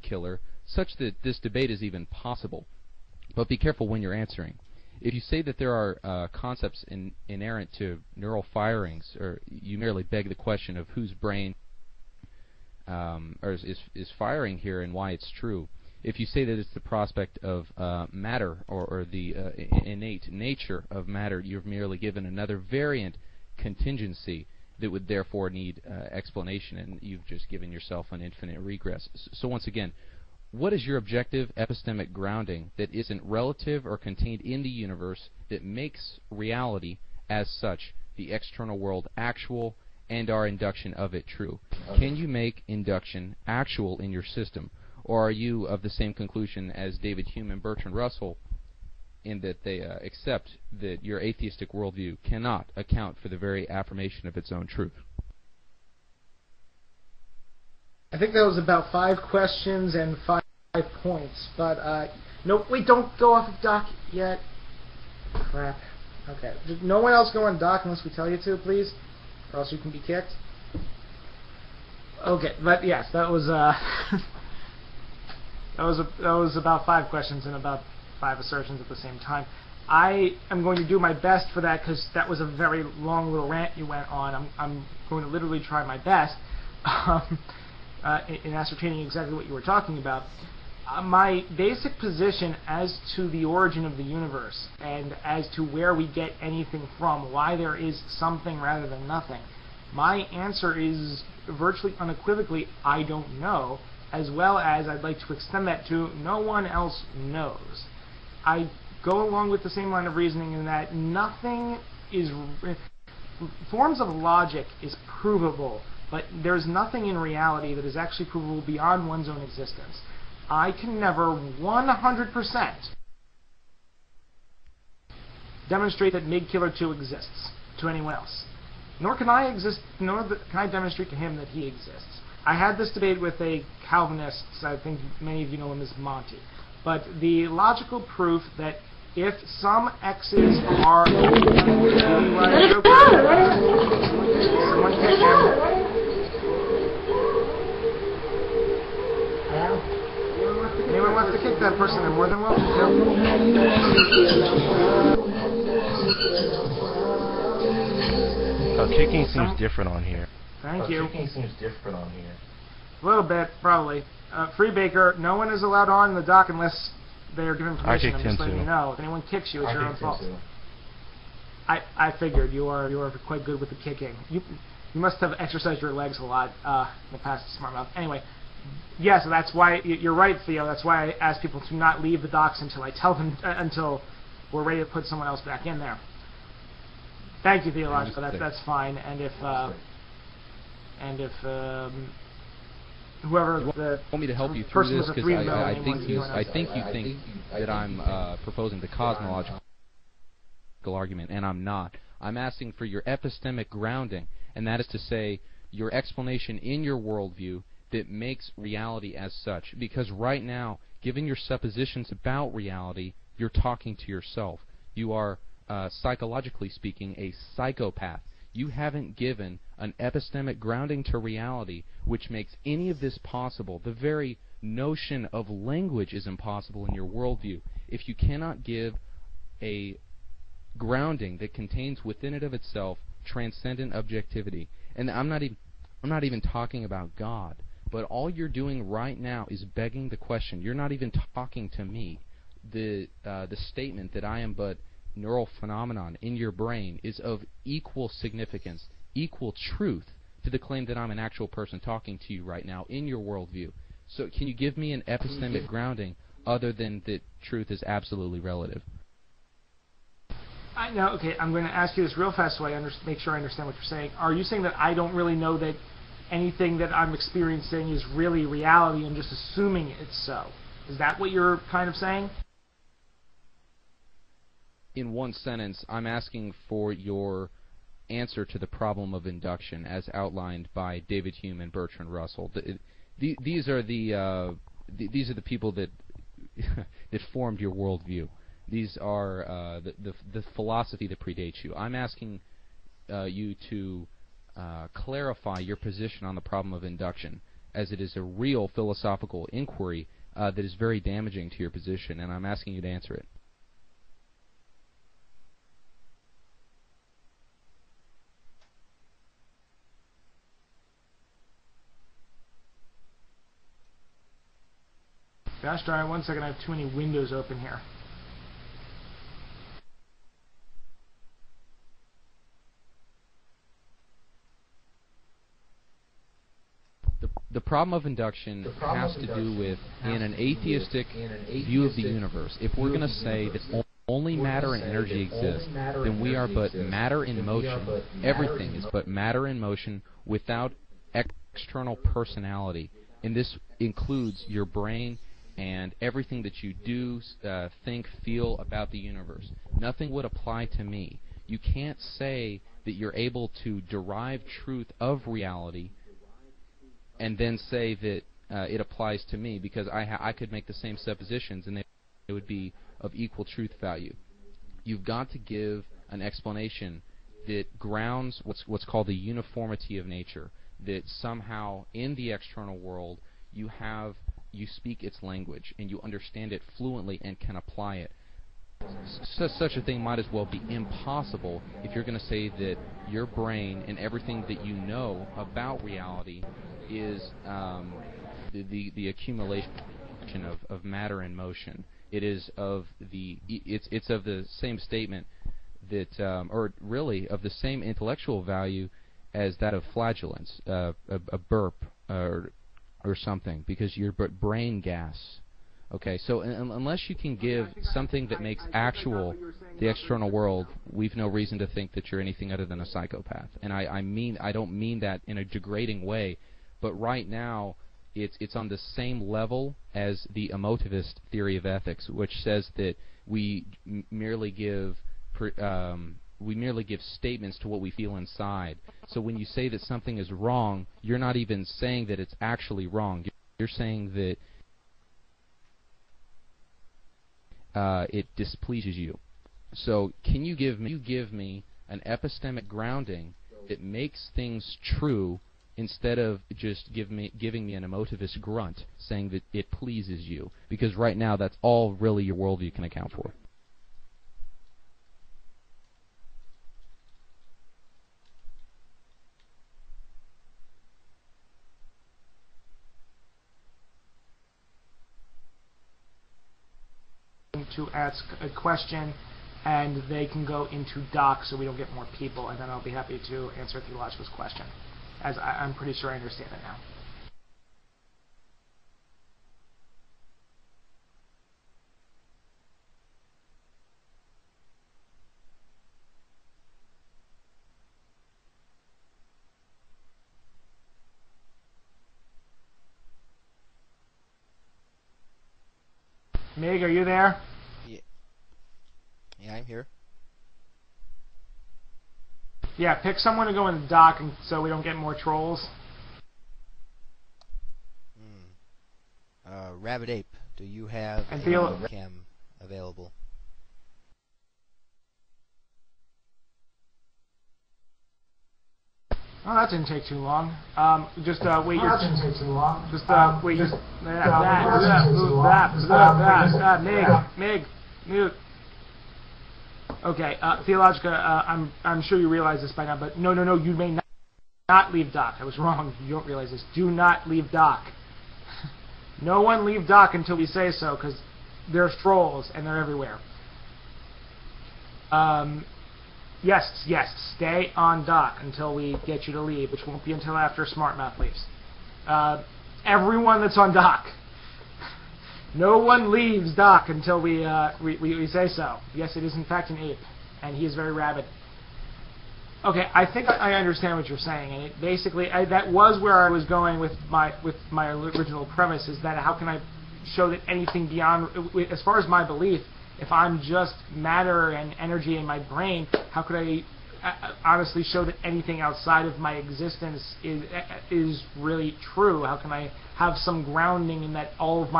killer, such that this debate is even possible. But be careful when you're answering. If you say that there are concepts inherent to neural firings, or you merely beg the question of whose brain is firing here and why it's true. If you say that it's the prospect of matter or the innate nature of matter, you've merely given another variant contingency that would therefore need explanation, and you've just given yourself an infinite regress. So once again, what is your objective epistemic grounding that isn't relative or contained in the universe that makes reality as such, the external world, actual, and our induction of it true? Can you make induction actual in your system? Or are you of the same conclusion as David Hume and Bertrand Russell, in that they accept that your atheistic worldview cannot account for the very affirmation of its own truth? I think that was about 5 questions and 5 points, but no, wait, don't go off of Doc yet. Crap. Okay, no one else go on Doc unless we tell you to, please, or else you can be kicked. Okay, but yes, that was that was about 5 questions and about 5 assertions at the same time. I am going to do my best for that because that was a very long little rant you went on. I'm going to literally try my best in ascertaining exactly what you were talking about. My basic position as to the origin of the universe and as to where we get anything from, why there is something rather than nothing, my answer is virtually unequivocally, I don't know, as well as I'd like to extend that to no one else knows. I go along with the same line of reasoning in that nothing is... forms of logic is provable, but there's nothing in reality that is actually provable beyond one's own existence. I can never 100% demonstrate that MigKillerTwo exists to anyone else. Nor can I demonstrate to him that he exists. I had this debate with a Calvinist, I think many of you know him as Monty, but the logical proof that if some x's are... Someone kick him. Anyone wants to kick that person, they're more than welcome to. Kicking seems different on here. Thank you. Kicking seems different on here. A little bit, probably. Free Baker, no one is allowed on the dock unless they are given permission. I'm just letting you know. If anyone kicks you, it's your own fault. I figured you are quite good with the kicking. You must have exercised your legs a lot in the past, smart mouth. Anyway, yes, that's why you're right, Theo. That's why I ask people to not leave the docks until I tell them until we're ready to put someone else back in there. Thank you, Theological. That's fine. And if whoever the want me to help you through this, because I think you think that I'm proposing the cosmological argument, and I'm not. I'm asking for your epistemic grounding, and that is to say your explanation in your worldview that makes reality as such. Because right now, given your suppositions about reality, you're talking to yourself. You are, psychologically speaking, a psychopath. You haven't given an epistemic grounding to reality which makes any of this possible. The very notion of language is impossible in your worldview. If you cannot give a grounding that contains within it of itself transcendent objectivity, and I'm not even talking about God, but all you're doing right now is begging the question. You're not even talking to me. The statement that I am but neural phenomenon in your brain is of equal significance, equal truth to the claim that I'm an actual person talking to you right now in your worldview. So can you give me an epistemic grounding other than that truth is absolutely relative? Okay, I'm going to ask you this real fast so I make sure I understand what you're saying. Are you saying that I don't really know that anything that I'm experiencing is really reality? I'm just assuming it's so. Is that what you're kind of saying? In one sentence, I'm asking for your answer to the problem of induction as outlined by David Hume and Bertrand Russell. These are the people that that formed your worldview. These are the philosophy that predates you. I'm asking you to clarify your position on the problem of induction as it is a real philosophical inquiry that is very damaging to your position, and I'm asking you to answer it. Gosh darn it, 1 second, I have too many windows open here. The problem of induction has to do with, in an atheistic view of the universe, if we're going to say that only matter and energy exist, then we are but matter in motion. Everything is but matter in motion without external personality. And this includes your brain and everything that you do, think, feel about the universe. Nothing would apply to me. You can't say that you're able to derive truth of reality and then say that it applies to me, because I could make the same suppositions and they would be of equal truth value. You've got to give an explanation that grounds what's called the uniformity of nature, that somehow in the external world you speak its language and you understand it fluently and can apply it. Such a thing might as well be impossible if you're going to say that your brain and everything that you know about reality is the accumulation of matter in motion. It is of it's of the same statement that, or really of the same intellectual value as that of flatulence, a burp or something, because you're brain gas. Okay, so unless you can give something that makes actual the external world, we've no reason to think that you're anything other than a psychopath. And I don't mean that in a degrading way, but right now it's on the same level as the emotivist theory of ethics, which says that we merely give statements to what we feel inside. So when you say that something is wrong, you're not even saying that it's actually wrong. You're saying that it displeases you. So can you give me an epistemic grounding that makes things true instead of just giving me an emotivist grunt saying that it pleases you? Because right now that's all really your worldview can account for. To ask a question, and they can go into doc so we don't get more people, and then I'll be happy to answer Theological's question, as I'm pretty sure I understand it now. Mig, are you there? Yeah, I'm here. Yeah, pick someone to go in the dock so we don't get more trolls. Rabbit Ape, do you have a webcam available? Oh, that didn't take too long. Just wait. That didn't take too long. Just wait. Mig, mute. Okay, Theologica, I'm sure you realize this by now, but no, you may not leave dock. I was wrong. You don't realize this. Do not leave dock. No one leave dock until we say so, because there's trolls and they're everywhere. Yes, stay on dock until we get you to leave, which won't be until after Smartmouth leaves. Everyone that's on dock. No one leaves dock until we say so. Yes, it is in fact an ape, and he is very rabid. Okay, I think I understand what you're saying, and it basically that was where I was going with my original premise, is that how can I show that anything beyond, as far as my belief, if I'm just matter and energy in my brain, how could I honestly show that anything outside of my existence is really true? How can I have some grounding in that all of my